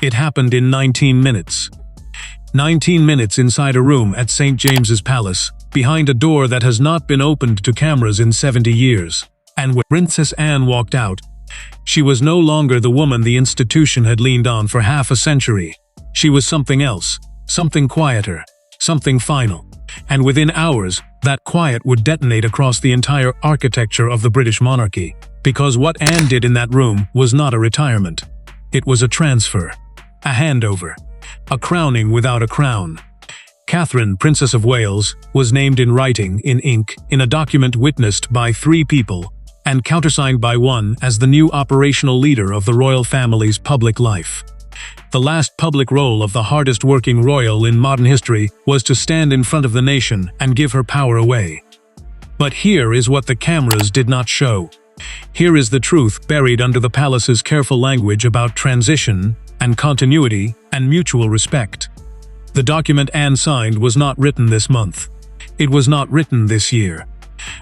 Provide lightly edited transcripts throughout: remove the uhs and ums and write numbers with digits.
It happened in 19 minutes. 19 minutes inside a room at St. James's Palace, behind a door that has not been opened to cameras in 70 years. And when Princess Anne walked out, she was no longer the woman the institution had leaned on for half a century. She was something else, something quieter, something final. And within hours, that quiet would detonate across the entire architecture of the British monarchy. Because what Anne did in that room was not a retirement. It was a transfer, a handover, a crowning without a crown. Catherine, Princess of Wales, was named in writing, in ink, in a document witnessed by 3 people, and countersigned by 1 as the new operational leader of the royal family's public life. The last public role of the hardest-working royal in modern history was to stand in front of the nation and give her power away. But here is what the cameras did not show. Here is the truth buried under the palace's careful language about transition and continuity and mutual respect. The document Anne signed was not written this month. It was not written this year.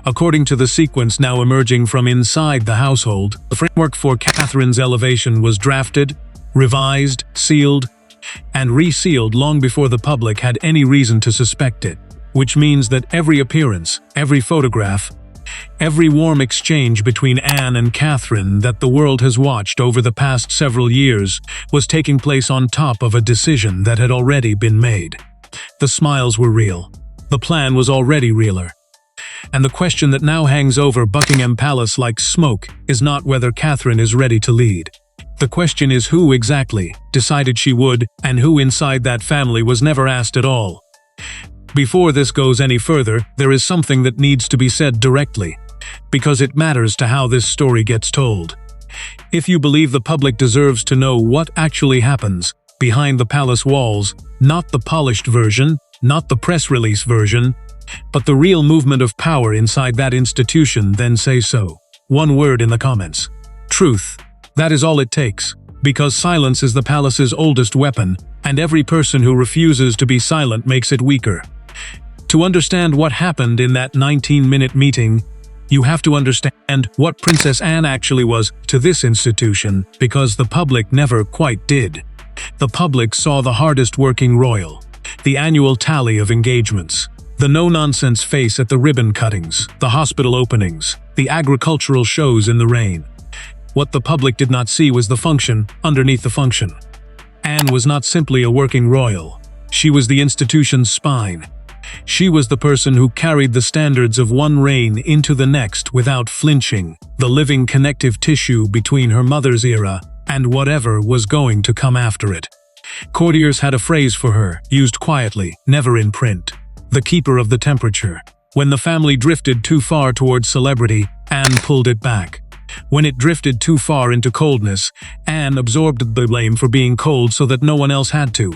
According to the sequence now emerging from inside the household, the framework for Catherine's elevation was drafted, revised, sealed, and resealed long before the public had any reason to suspect it, which means that every appearance, every photograph, every warm exchange between Anne and Catherine that the world has watched over the past several years was taking place on top of a decision that had already been made. The smiles were real. The plan was already realer. And the question that now hangs over Buckingham Palace like smoke is not whether Catherine is ready to lead. The question is who exactly decided she would, and who inside that family was never asked at all. Before this goes any further, there is something that needs to be said directly, because it matters to how this story gets told. If you believe the public deserves to know what actually happens behind the palace walls, not the polished version, not the press release version, but the real movement of power inside that institution, then say so. One word in the comments. Truth. That is all it takes, because silence is the palace's oldest weapon, and every person who refuses to be silent makes it weaker. To understand what happened in that 19-minute meeting, you have to understand what Princess Anne actually was to this institution, because the public never quite did. The public saw the hardest-working royal, the annual tally of engagements, the no-nonsense face at the ribbon cuttings, the hospital openings, the agricultural shows in the rain. What the public did not see was the function underneath the function. Anne was not simply a working royal. She was the institution's spine. She was the person who carried the standards of one reign into the next without flinching, the living connective tissue between her mother's era and whatever was going to come after it. Courtiers had a phrase for her, used quietly, never in print. The keeper of the temperature. When the family drifted too far towards celebrity, Anne pulled it back. When it drifted too far into coldness, Anne absorbed the blame for being cold so that no one else had to.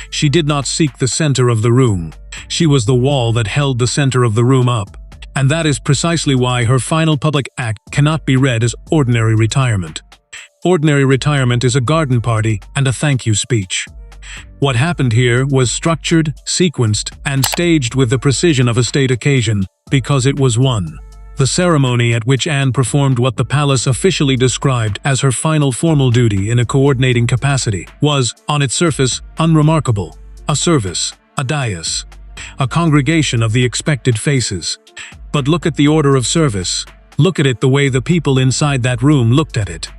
She did not seek the center of the room. She was the wall that held the center of the room up. And that is precisely why her final public act cannot be read as ordinary retirement. Ordinary retirement is a garden party and a thank you speech. What happened here was structured, sequenced, and staged with the precision of a state occasion, because it was one. The ceremony at which Anne performed what the palace officially described as her final formal duty in a coordinating capacity was, on its surface, unremarkable. A service, a dais, a congregation of the expected faces. But look at the order of service. Look at it the way the people inside that room looked at it.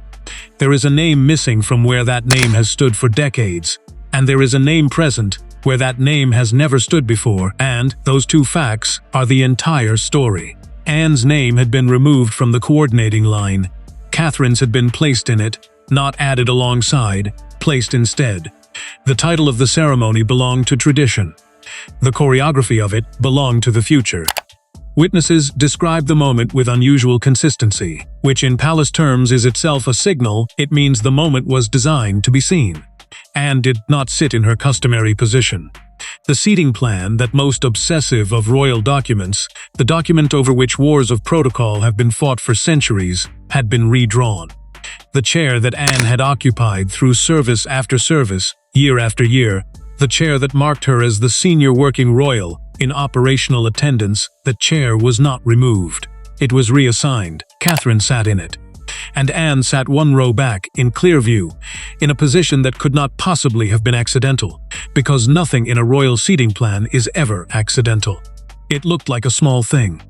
There is a name missing from where that name has stood for decades, and there is a name present where that name has never stood before, and those two facts are the entire story. Anne's name had been removed from the coordinating line. Catherine's had been placed in it, not added alongside, placed instead. The title of the ceremony belonged to tradition. The choreography of it belonged to the future. Witnesses describe the moment with unusual consistency, which in palace terms is itself a signal. It means the moment was designed to be seen. Anne did not sit in her customary position. The seating plan, that most obsessive of royal documents, the document over which wars of protocol have been fought for centuries, had been redrawn. The chair that Anne had occupied through service after service, year after year, the chair that marked her as the senior working royal in operational attendance, the chair was not removed. It was reassigned. Catherine sat in it. and Anne sat one row back, in clear view, in a position that could not possibly have been accidental, because nothing in a royal seating plan is ever accidental. It looked like a small thing.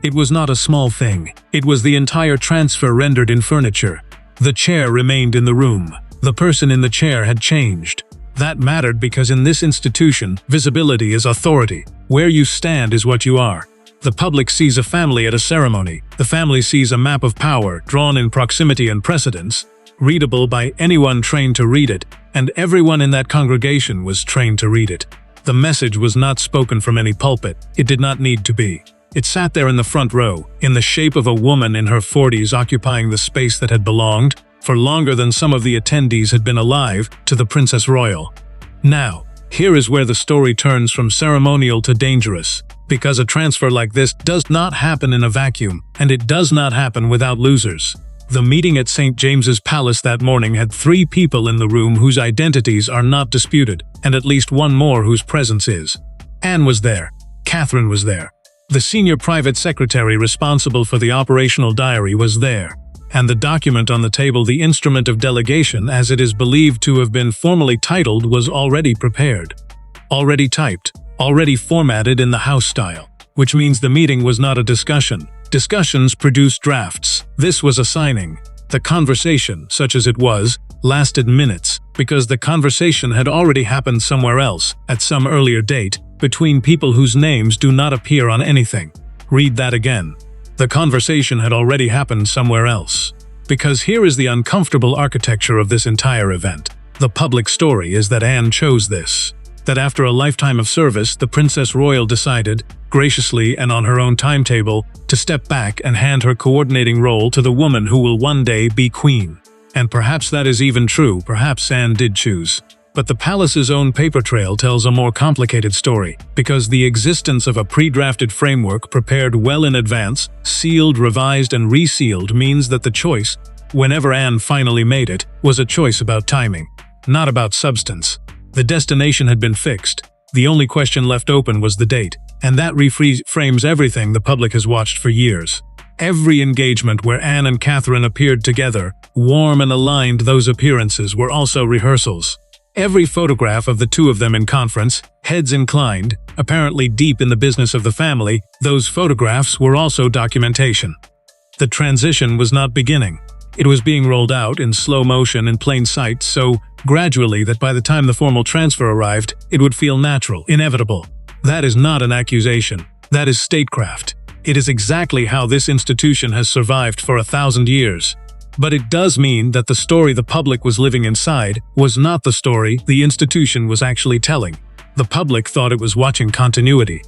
It was not a small thing. It was the entire transfer rendered in furniture. The chair remained in the room. The person in the chair had changed. That mattered because in this institution, visibility is authority. Where you stand is what you are. The public sees a family at a ceremony. The family sees a map of power, drawn in proximity and precedence, readable by anyone trained to read it, and everyone in that congregation was trained to read it. The message was not spoken from any pulpit. It did not need to be. It sat there in the front row, in the shape of a woman in her 40s occupying the space that had belonged, for longer than some of the attendees had been alive, to the Princess Royal. Now, here is where the story turns from ceremonial to dangerous, because a transfer like this does not happen in a vacuum, and it does not happen without losers. The meeting at St. James's Palace that morning had 3 people in the room whose identities are not disputed, and at least one more whose presence is. Anne was there. Catherine was there. The senior private secretary responsible for the operational diary was there, and the document on the table, the instrument of delegation, as it is believed to have been formally titled, was already prepared, already typed, already formatted in the house style, which means the meeting was not a discussion. Discussions produce drafts. This was a signing. The conversation, such as it was, lasted minutes, because the conversation had already happened somewhere else, at some earlier date, between people whose names do not appear on anything. Read that again. The conversation had already happened somewhere else. Because here is the uncomfortable architecture of this entire event. The public story is that Anne chose this. That after a lifetime of service, the Princess Royal decided, graciously and on her own timetable, to step back and hand her coordinating role to the woman who will one day be queen. And perhaps that is even true, perhaps Anne did choose. But the palace's own paper trail tells a more complicated story, because the existence of a pre-drafted framework prepared well in advance, sealed, revised, and resealed means that the choice, whenever Anne finally made it, was a choice about timing, not about substance. The destination had been fixed. The only question left open was the date, and that reframes everything the public has watched for years. Every engagement where Anne and Catherine appeared together, warm and aligned, those appearances were also rehearsals. Every photograph of the two of them in conference, heads inclined, apparently deep in the business of the family, those photographs were also documentation. The transition was not beginning. It was being rolled out in slow motion in plain sight, so gradually that by the time the formal transfer arrived, it would feel natural, inevitable. That is not an accusation. That is statecraft. It is exactly how this institution has survived for 1,000 years. But it does mean that the story the public was living inside was not the story the institution was actually telling. The public thought it was watching continuity.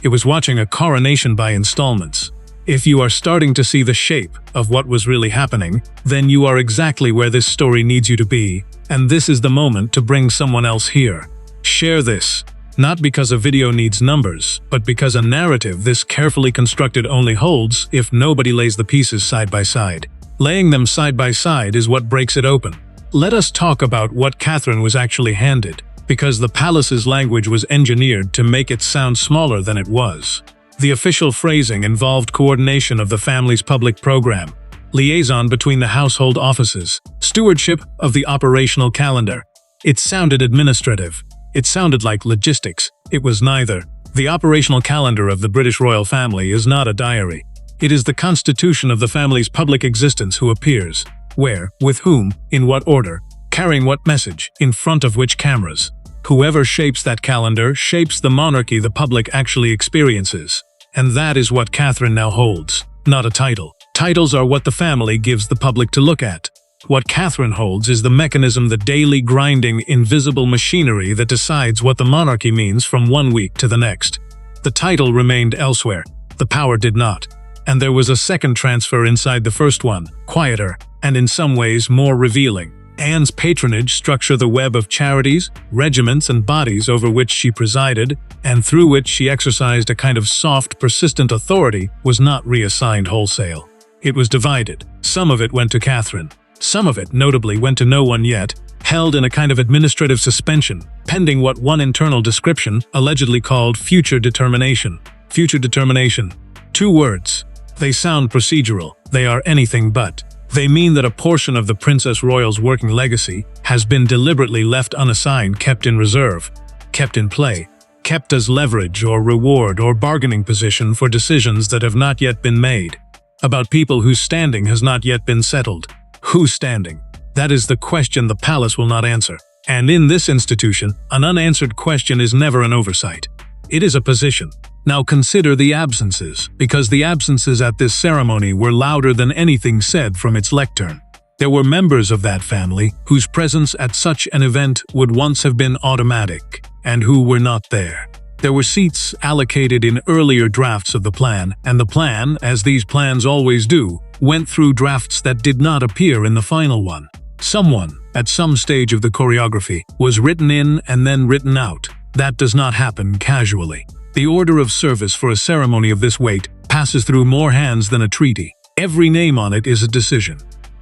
It was watching a coronation by installments. If you are starting to see the shape of what was really happening, then you are exactly where this story needs you to be, and this is the moment to bring someone else here. Share this, not because a video needs numbers, but because a narrative this carefully constructed only holds if nobody lays the pieces side by side. Laying them side by side is what breaks it open. Let us talk about what Catherine was actually handed, because the palace's language was engineered to make it sound smaller than it was. The official phrasing involved coordination of the family's public program, liaison between the household offices, stewardship of the operational calendar. It sounded administrative. It sounded like logistics. It was neither. The operational calendar of the British royal family is not a diary. It is the constitution of the family's public existence, who appears, where, with whom, in what order, carrying what message, in front of which cameras. Whoever shapes that calendar shapes the monarchy the public actually experiences. And that is what Catherine now holds, not a title. Titles are what the family gives the public to look at. What Catherine holds is the mechanism, the daily grinding, invisible machinery that decides what the monarchy means from one week to the next. The title remained elsewhere. The power did not. And there was a second transfer inside the first one, quieter, and in some ways more revealing. Anne's patronage structure, the web of charities, regiments, and bodies over which she presided, and through which she exercised a kind of soft, persistent authority, was not reassigned wholesale. It was divided. Some of it went to Catherine. Some of it, notably, went to no one yet, held in a kind of administrative suspension, pending what one internal description allegedly called future determination. Future determination. 2 words. They sound procedural. They are anything but. They mean that a portion of the Princess Royal's working legacy has been deliberately left unassigned, kept in reserve, kept in play, kept as leverage or reward or bargaining position for decisions that have not yet been made, about people whose standing has not yet been settled. Whose standing? That is the question the palace will not answer. And in this institution, an unanswered question is never an oversight. It is a position. Now consider the absences, because the absences at this ceremony were louder than anything said from its lectern. There were members of that family whose presence at such an event would once have been automatic, and who were not there. There were seats allocated in earlier drafts of the plan, and the plan, as these plans always do, went through drafts that did not appear in the final one. Someone, at some stage of the choreography, was written in and then written out. That does not happen casually. The order of service for a ceremony of this weight passes through more hands than a treaty. Every name on it is a decision.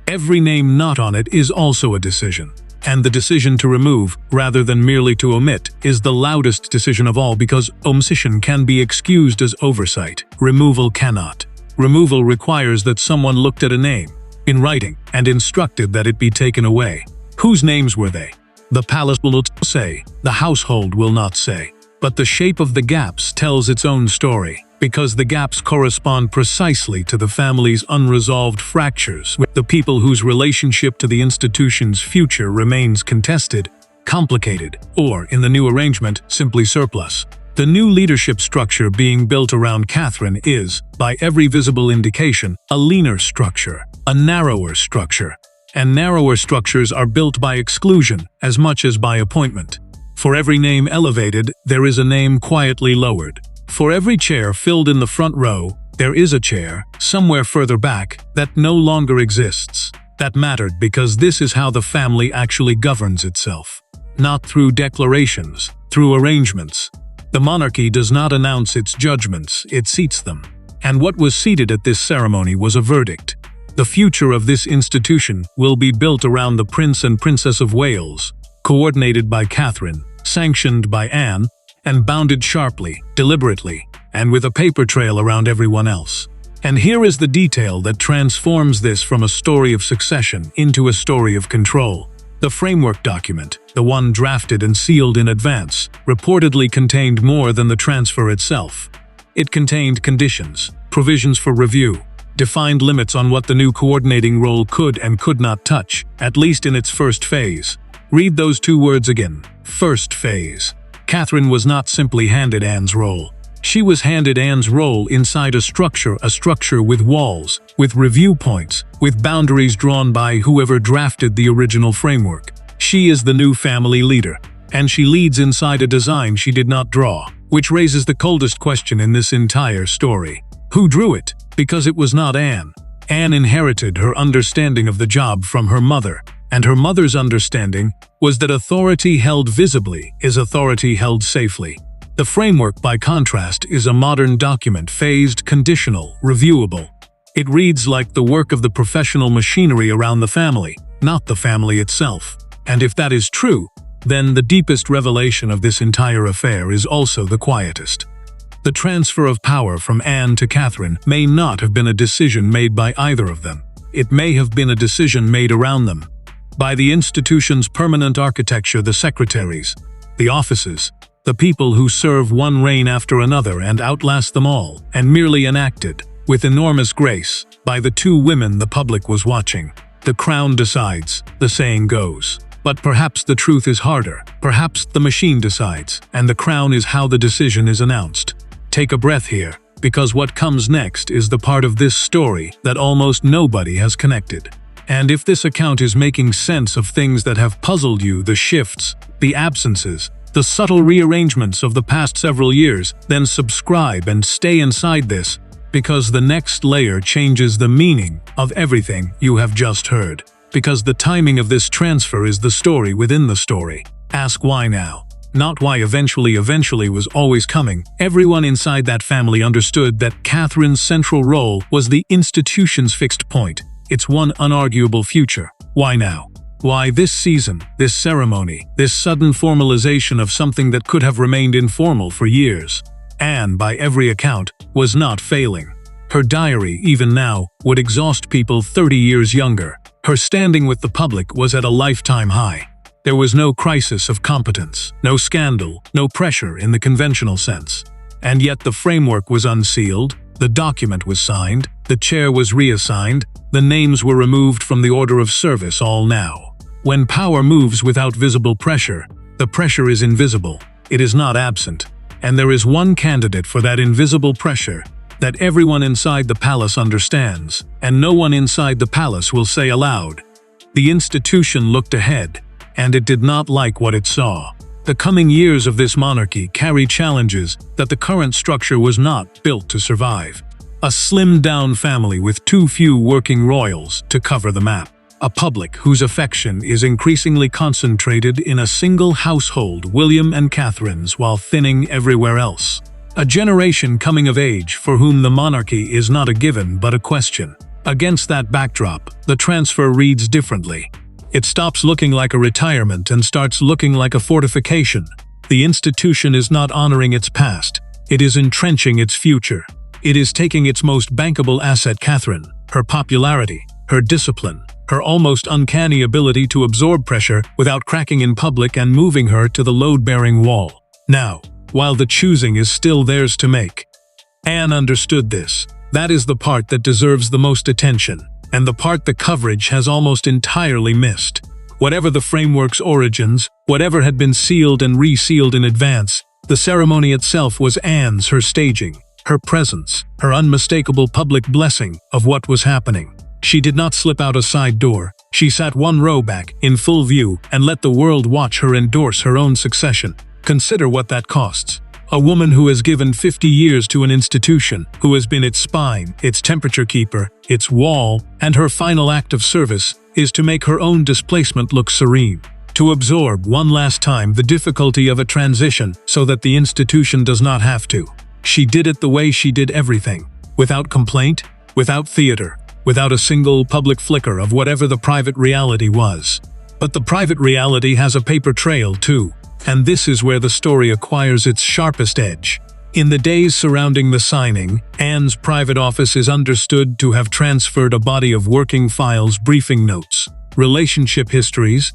Every name not on it is also a decision. And the decision to remove, rather than merely to omit, is the loudest decision of all, because omission can be excused as oversight. Removal cannot. Removal requires that someone looked at a name, in writing, and instructed that it be taken away. Whose names were they? The palace will not say, the household will not say. But the shape of the gaps tells its own story, because the gaps correspond precisely to the family's unresolved fractures with the people whose relationship to the institution's future remains contested, complicated, or, in the new arrangement, simply surplus. The new leadership structure being built around Catherine is, by every visible indication, a leaner structure, a narrower structure. And narrower structures are built by exclusion as much as by appointment. For every name elevated, there is a name quietly lowered. For every chair filled in the front row, there is a chair, somewhere further back, that no longer exists. That mattered because this is how the family actually governs itself. Not through declarations, through arrangements. The monarchy does not announce its judgments, it seats them. And what was seated at this ceremony was a verdict. The future of this institution will be built around the Prince and Princess of Wales, coordinated by Catherine, sanctioned by Anne, and bounded sharply, deliberately, and with a paper trail around everyone else. And here is the detail that transforms this from a story of succession into a story of control. The framework document, the one drafted and sealed in advance, reportedly contained more than the transfer itself. It contained conditions, provisions for review, defined limits on what the new coordinating role could and could not touch, at least in its first phase. Read those two words again. First phase. Catherine was not simply handed Anne's role. She was handed Anne's role inside a structure with walls, with review points, with boundaries drawn by whoever drafted the original framework. She is the new family leader, and she leads inside a design she did not draw, which raises the coldest question in this entire story. Who drew it? Because it was not Anne. Anne inherited her understanding of the job from her mother, and her mother's understanding was that authority held visibly is authority held safely. The framework, by contrast, is a modern document, phased, conditional, reviewable. It reads like the work of the professional machinery around the family, not the family itself. And if that is true, then the deepest revelation of this entire affair is also the quietest. The transfer of power from Anne to Catherine may not have been a decision made by either of them. It may have been a decision made around them. By the institution's permanent architecture, the secretaries, the offices, the people who serve one reign after another and outlast them all, and merely enacted, with enormous grace, by the two women the public was watching. The crown decides, the saying goes. But perhaps the truth is harder. Perhaps the machine decides, and the crown is how the decision is announced. Take a breath here, because what comes next is the part of this story that almost nobody has connected. And if this account is making sense of things that have puzzled you, the shifts, the absences, the subtle rearrangements of the past several years, then subscribe and stay inside this, because the next layer changes the meaning of everything you have just heard. Because the timing of this transfer is the story within the story. Ask why now. Not why eventually was always coming. Everyone inside that family understood that Catherine's central role was the institution's fixed point. Its one unarguable future. Why now? Why this season, this ceremony, this sudden formalization of something that could have remained informal for years? Anne, by every account, was not failing. Her diary, even now, would exhaust people 30 years younger. Her standing with the public was at a lifetime high. There was no crisis of competence, no scandal, no pressure in the conventional sense. And yet the framework was unsealed, the document was signed, the chair was reassigned, the names were removed from the order of service, all now. When power moves without visible pressure, the pressure is invisible, it is not absent. And there is one candidate for that invisible pressure that everyone inside the palace understands, and no one inside the palace will say aloud. The institution looked ahead, and it did not like what it saw. The coming years of this monarchy carry challenges that the current structure was not built to survive. A slimmed-down family with too few working royals to cover the map. A public whose affection is increasingly concentrated in a single household, William and Catherine's, while thinning everywhere else. A generation coming of age for whom the monarchy is not a given but a question. Against that backdrop, the transfer reads differently. It stops looking like a retirement and starts looking like a fortification. The institution is not honoring its past. It is entrenching its future. It is taking its most bankable asset, Catherine, her popularity, her discipline, her almost uncanny ability to absorb pressure without cracking in public, and moving her to the load-bearing wall. Now, while the choosing is still theirs to make. Anne understood this. That is the part that deserves the most attention, and the part the coverage has almost entirely missed. Whatever the framework's origins, whatever had been sealed and resealed in advance, the ceremony itself was Anne's, her staging, her presence, her unmistakable public blessing of what was happening. She did not slip out a side door. She sat one row back, in full view, and let the world watch her endorse her own succession. Consider what that costs. A woman who has given 50 years to an institution, who has been its spine, its temperature keeper, its wall, and her final act of service is to make her own displacement look serene. To absorb one last time the difficulty of a transition so that the institution does not have to. She did it the way she did everything. Without complaint, without theater, without a single public flicker of whatever the private reality was. But the private reality has a paper trail too. And this is where the story acquires its sharpest edge. In the days surrounding the signing, Anne's private office is understood to have transferred a body of working files, briefing notes, relationship histories,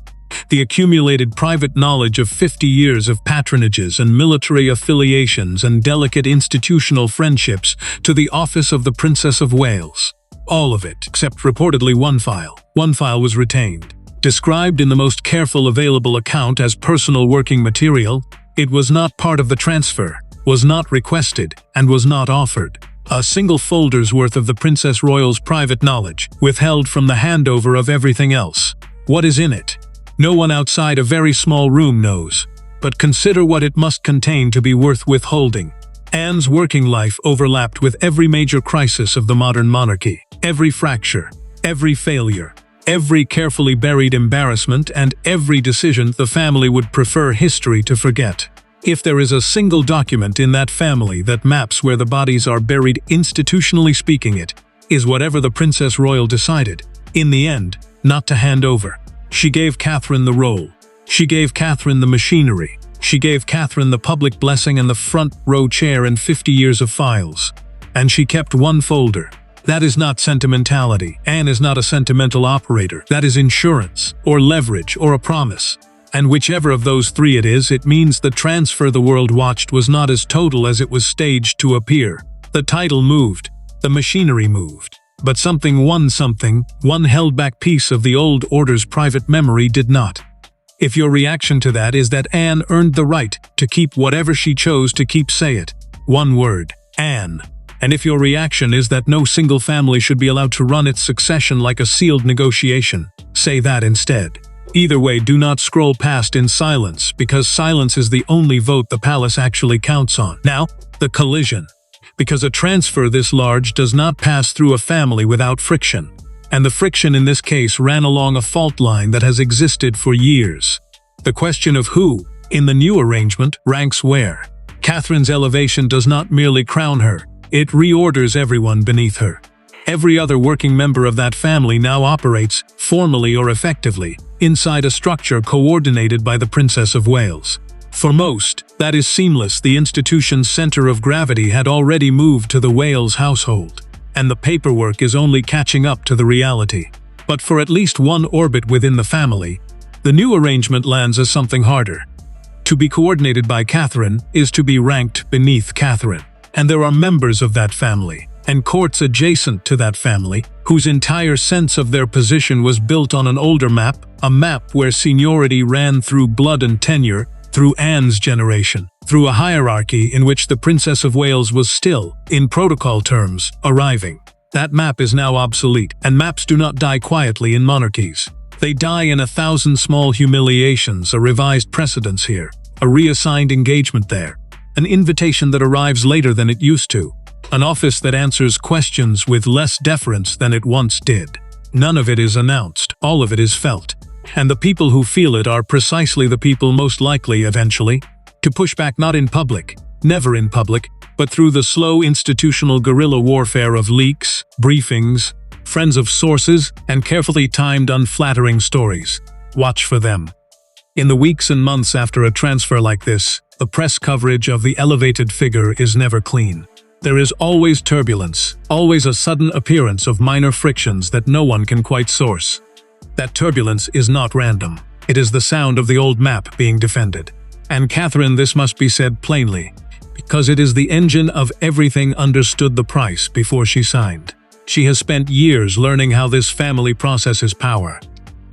the accumulated private knowledge of 50 years of patronages and military affiliations and delicate institutional friendships to the office of the Princess of Wales. All of it, except reportedly one file. One file was retained. Described in the most careful available account as personal working material, it was not part of the transfer, was not requested, and was not offered. A single folder's worth of the Princess Royal's private knowledge, withheld from the handover of everything else. What is in it? No one outside a very small room knows. But consider what it must contain to be worth withholding. Anne's working life overlapped with every major crisis of the modern monarchy, every fracture, every failure, every carefully buried embarrassment, and every decision the family would prefer history to forget. If there is a single document in that family that maps where the bodies are buried, institutionally speaking, it is whatever the Princess Royal decided, in the end, not to hand over. She gave Catherine the role. She gave Catherine the machinery. She gave Catherine the public blessing and the front row chair and 50 years of files. And she kept one folder. That is not sentimentality. Anne is not a sentimental operator. That is insurance, or leverage, or a promise. And whichever of those three it is, it means the transfer the world watched was not as total as it was staged to appear. The title moved. The machinery moved. But one held-back piece of the old order's private memory did not. If your reaction to that is that Anne earned the right to keep whatever she chose to keep, say it. One word. Anne. And if your reaction is that no single family should be allowed to run its succession like a sealed negotiation, say that instead. Either way, do not scroll past in silence, because silence is the only vote the palace actually counts on. Now, the collision. Because a transfer this large does not pass through a family without friction. And the friction in this case ran along a fault line that has existed for years. The question of who, in the new arrangement, ranks where. Catherine's elevation does not merely crown her, it reorders everyone beneath her. Every other working member of that family now operates, formally or effectively, inside a structure coordinated by the Princess of Wales. For most, that is seamless. The institution's center of gravity had already moved to the Wales household. and the paperwork is only catching up to the reality. But for at least one orbit within the family, the new arrangement lands as something harder. To be coordinated by Catherine is to be ranked beneath Catherine, and there are members of that family, and courts adjacent to that family, whose entire sense of their position was built on an older map, a map where seniority ran through blood and tenure, through Anne's generation, through a hierarchy in which the Princess of Wales was still, in protocol terms, arriving. That map is now obsolete, and maps do not die quietly in monarchies. They die in 1,000 small humiliations, a revised precedence here, a reassigned engagement there, an invitation that arrives later than it used to, an office that answers questions with less deference than it once did. None of it is announced, all of it is felt. And the people who feel it are precisely the people most likely, eventually, to push back not in public, never in public, but through the slow institutional guerrilla warfare of leaks, briefings, friends of sources, and carefully timed unflattering stories. Watch for them. In the weeks and months after a transfer like this, the press coverage of the elevated figure is never clean. There is always turbulence, always a sudden appearance of minor frictions that no one can quite source. That turbulence is not random. It is the sound of the old map being defended. And Catherine, this must be said plainly, because it is the engine of everything, understood the price before she signed. She has spent years learning how this family processes power.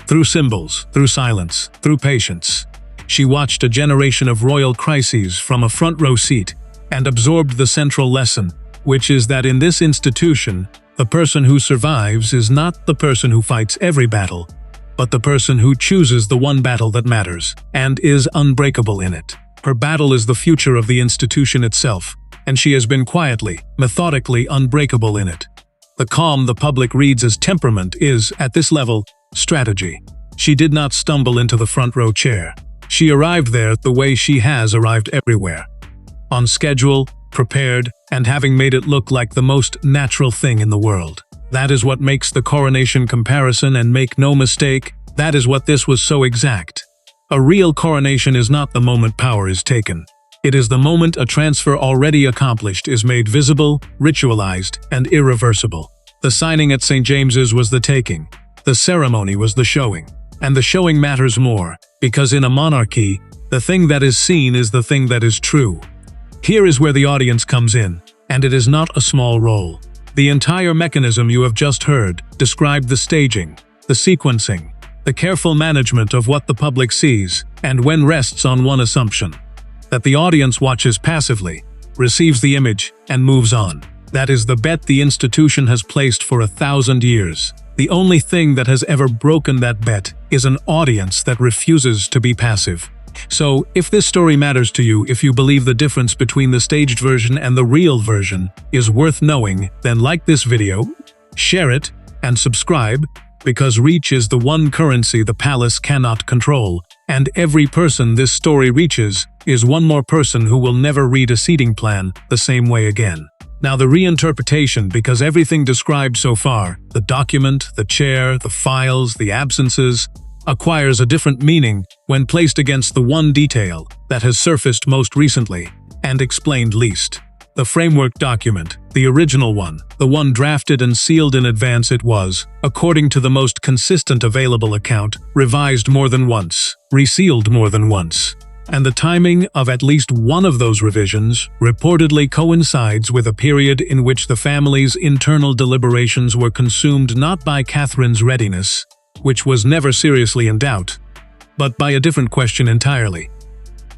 Through symbols, through silence, through patience. She watched a generation of royal crises from a front-row seat and absorbed the central lesson, which is that in this institution, the person who survives is not the person who fights every battle, but the person who chooses the one battle that matters, and is unbreakable in it. Her battle is the future of the institution itself, and she has been quietly, methodically unbreakable in it. The calm the public reads as temperament is, at this level, strategy. She did not stumble into the front-row chair. She arrived there the way she has arrived everywhere. On schedule, prepared, and having made it look like the most natural thing in the world. That is what makes the coronation comparison, and make no mistake, that is what this was so exact. A real coronation is not the moment power is taken. It is the moment a transfer already accomplished is made visible, ritualized, and irreversible. The signing at St. James's was the taking. The ceremony was the showing. And the showing matters more, because in a monarchy, the thing that is seen is the thing that is true. Here is where the audience comes in, and it is not a small role. The entire mechanism you have just heard described the staging, the sequencing, the careful management of what the public sees, and when rests on one assumption: that the audience watches passively, receives the image, and moves on. That is the bet the institution has placed for 1,000 years. The only thing that has ever broken that bet is an audience that refuses to be passive. So, if this story matters to you, if you believe the difference between the staged version and the real version is worth knowing, then like this video, share it, and subscribe, because reach is the one currency the palace cannot control, and every person this story reaches is one more person who will never read a seating plan the same way again. Now the reinterpretation, because everything described so far, the document, the chair, the files, the absences, acquires a different meaning when placed against the one detail that has surfaced most recently and explained least. The framework document, the original one, the one drafted and sealed in advance, it was, according to the most consistent available account, revised more than once, resealed more than once. And the timing of at least one of those revisions reportedly coincides with a period in which the family's internal deliberations were consumed not by Catherine's readiness, which was never seriously in doubt, but by a different question entirely.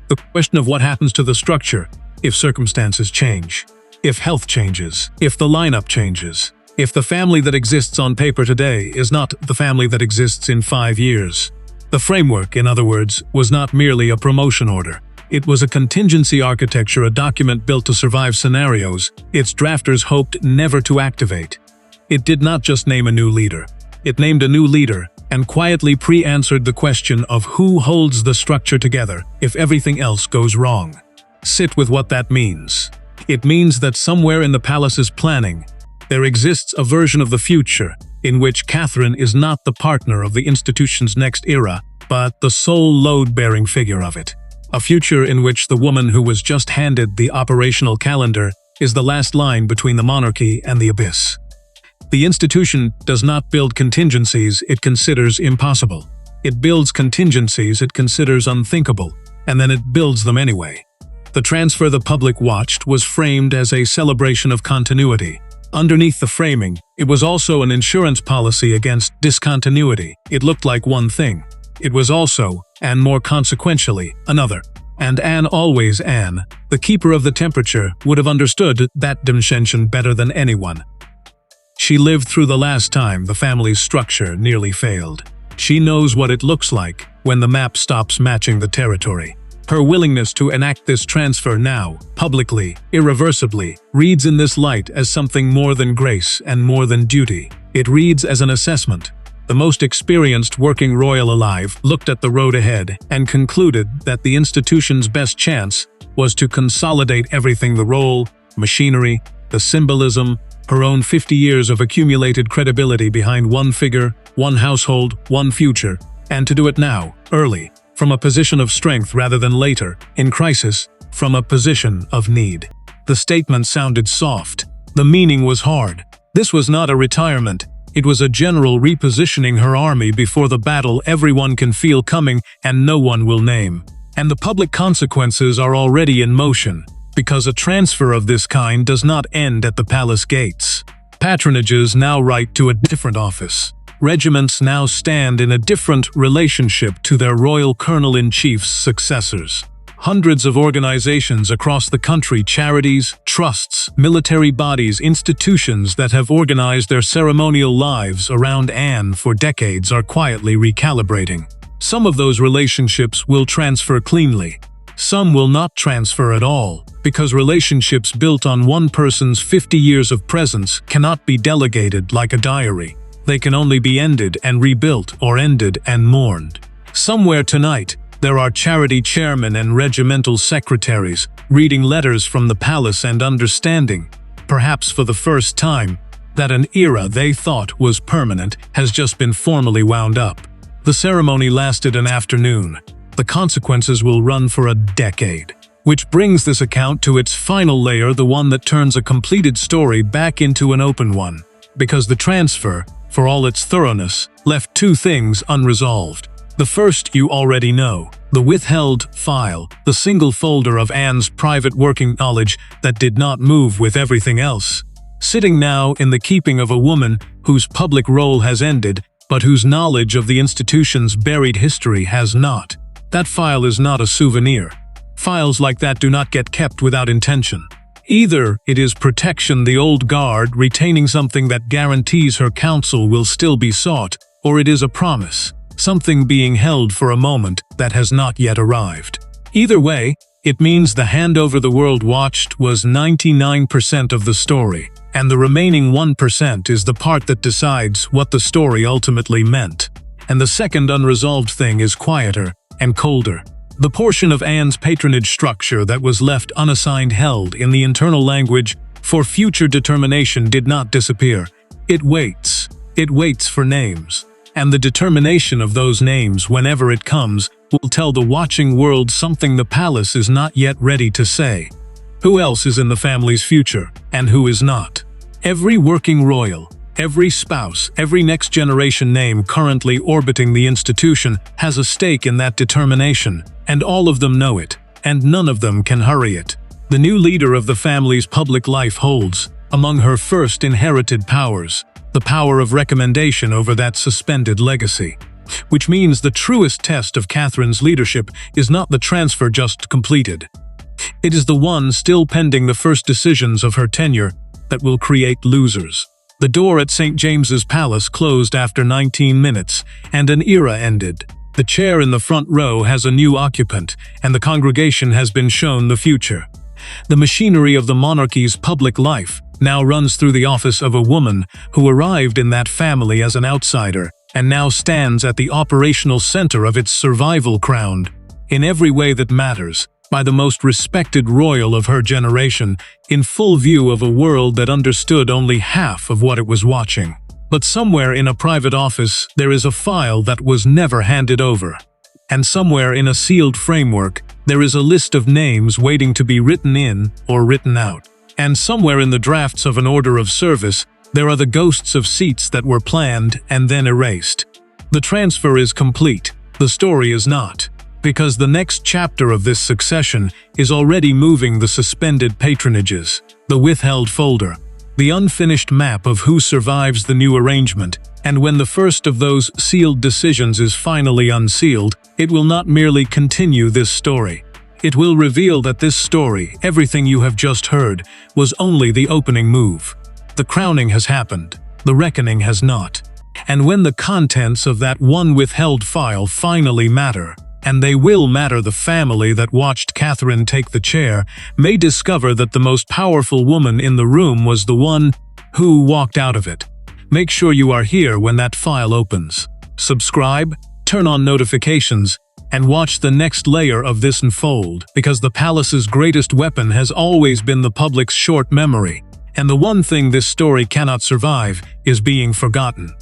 The question of what happens to the structure if circumstances change, if health changes, if the lineup changes, if the family that exists on paper today is not the family that exists in 5 years. The framework, in other words, was not merely a promotion order. It was a contingency architecture, a document built to survive scenarios its drafters hoped never to activate. It did not just name a new leader. It named a new leader and quietly pre-answered the question of who holds the structure together if everything else goes wrong. Sit with what that means. It means that somewhere in the palace's planning, there exists a version of the future in which Catherine is not the partner of the institution's next era, but the sole load-bearing figure of it. A future in which the woman who was just handed the operational calendar is the last line between the monarchy and the abyss. The institution does not build contingencies it considers impossible. It builds contingencies it considers unthinkable, and then it builds them anyway. The transfer the public watched was framed as a celebration of continuity. Underneath the framing, it was also an insurance policy against discontinuity. It looked like one thing. It was also, and more consequentially, another. And Anne, always Anne, the keeper of the temperature, would have understood that dimension better than anyone. She lived through the last time the family's structure nearly failed. She knows what it looks like when the map stops matching the territory. Her willingness to enact this transfer now, publicly, irreversibly, reads in this light as something more than grace and more than duty. It reads as an assessment. The most experienced working royal alive looked at the road ahead and concluded that the institution's best chance was to consolidate everything: the role, machinery, the symbolism, her own 50 years of accumulated credibility behind one figure, one household, one future, and to do it now, early, from a position of strength rather than later, in crisis, from a position of need. The statement sounded soft. The meaning was hard. This was not a retirement. It was a general repositioning her army before the battle everyone can feel coming and no one will name. And the public consequences are already in motion, because a transfer of this kind does not end at the palace gates. Patronages now write to a different office. Regiments now stand in a different relationship to their royal colonel-in-chief's successors. Hundreds of organizations across the country, charities, trusts, military bodies, institutions that have organized their ceremonial lives around Anne for decades are quietly recalibrating. Some of those relationships will transfer cleanly. Some will not transfer at all, because relationships built on one person's 50 years of presence cannot be delegated like a diary. They can only be ended and rebuilt, or ended and mourned. Somewhere tonight, there are charity chairmen and regimental secretaries reading letters from the palace and understanding, perhaps for the first time, that an era they thought was permanent has just been formally wound up. The ceremony lasted an afternoon. The consequences will run for a decade. Which brings this account to its final layer, the one that turns a completed story back into an open one. Because the transfer, for all its thoroughness, left two things unresolved. The first you already know: the withheld file, the single folder of Anne's private working knowledge that did not move with everything else. Sitting now in the keeping of a woman whose public role has ended, but whose knowledge of the institution's buried history has not. That file is not a souvenir. Files like that do not get kept without intention. Either it is protection, the old guard retaining something that guarantees her counsel will still be sought, or it is a promise, something being held for a moment that has not yet arrived. Either way, it means the handover the world watched was 99% of the story, and the remaining 1% is the part that decides what the story ultimately meant. And the second unresolved thing is quieter and colder. The portion of Anne's patronage structure that was left unassigned, held in the internal language for future determination, did not disappear. It waits. It waits for names. And the determination of those names, whenever it comes, will tell the watching world something the palace is not yet ready to say. Who else is in the family's future, and who is not? Every working royal, every spouse, every next generation name currently orbiting the institution has a stake in that determination, and all of them know it, and none of them can hurry it. The new leader of the family's public life holds, among her first inherited powers, the power of recommendation over that suspended legacy. Which means the truest test of Catherine's leadership is not the transfer just completed. It is the one still pending the first decisions of her tenure that will create losers. The door at St. James's Palace closed after 19 minutes, and an era ended. The chair in the front row has a new occupant, and the congregation has been shown the future. The machinery of the monarchy's public life now runs through the office of a woman who arrived in that family as an outsider, and now stands at the operational center of its survival crowned, in every way that matters, by the most respected royal of her generation, in full view of a world that understood only half of what it was watching. But somewhere in a private office there is a file that was never handed over. And somewhere in a sealed framework there is a list of names waiting to be written in or written out. And somewhere in the drafts of an order of service There are the ghosts of seats that were planned and then erased. The transfer is complete, the story is not, because the next chapter of this succession is already moving the suspended patronages, the withheld folder, the unfinished map of who survives the new arrangement, and when the first of those sealed decisions is finally unsealed, it will not merely continue this story. It will reveal that this story, everything you have just heard, was only the opening move. The crowning has happened, the reckoning has not. And when the contents of that one withheld file finally matter, and they will matter, the family that watched Catherine take the chair may discover that the most powerful woman in the room was the one who walked out of it. Make sure you are here when that file opens. Subscribe, turn on notifications, and watch the next layer of this unfold, because the palace's greatest weapon has always been the public's short memory, and the one thing this story cannot survive is being forgotten.